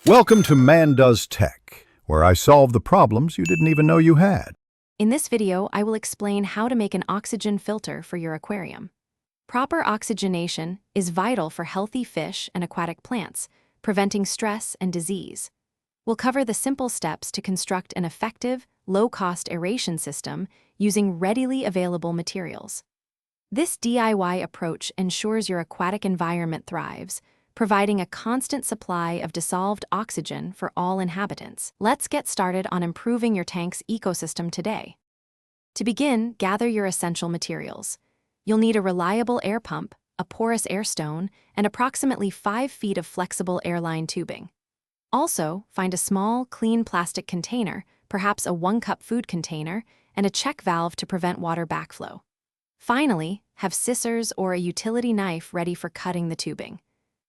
Welcome to Man Does Tech, where I solve the problems you didn't even know you had. In this video, I will explain how to make an oxygen filter for your aquarium. Proper oxygenation is vital for healthy fish and aquatic plants, preventing stress and disease. We'll cover the simple steps to construct an effective, low-cost aeration system using readily available materials. This DIY approach ensures your aquatic environment thrives, providing a constant supply of dissolved oxygen for all inhabitants. Let's get started on improving your tank's ecosystem today. To begin, gather your essential materials. You'll need a reliable air pump, a porous air stone, and approximately 5 feet of flexible airline tubing. Also, find a small, clean plastic container, perhaps a 1-cup food container, and a check valve to prevent water backflow. Finally, have scissors or a utility knife ready for cutting the tubing.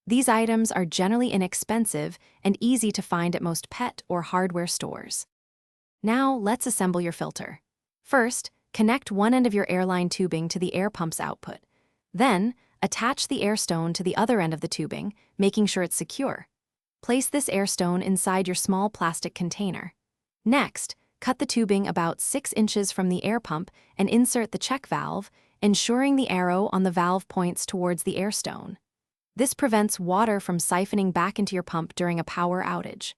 These items are generally inexpensive and easy to find at most pet or hardware stores. Now, let's assemble your filter. First, connect one end of your airline tubing to the air pump's output. Then, attach the air stone to the other end of the tubing, making sure it's secure. Place this air stone inside your small plastic container. Next, cut the tubing about 6 inches from the air pump and insert the check valve, ensuring the arrow on the valve points towards the air stone. This prevents water from siphoning back into your pump during a power outage.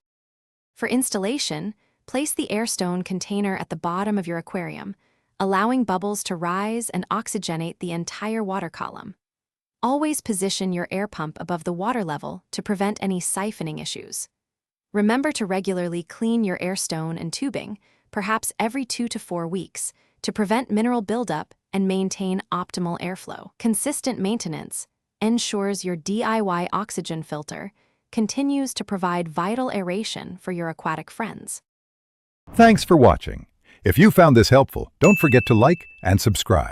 For installation, place the air stone container at the bottom of your aquarium, allowing bubbles to rise and oxygenate the entire water column. Always position your air pump above the water level to prevent any siphoning issues. Remember to regularly clean your air stone and tubing, perhaps every 2 to 4 weeks, to prevent mineral buildup and maintain optimal airflow. Consistent maintenance ensures your DIY oxygen filter continues to provide vital aeration for your aquatic friends. Thanks for watching. If you found this helpful, don't forget to like and subscribe.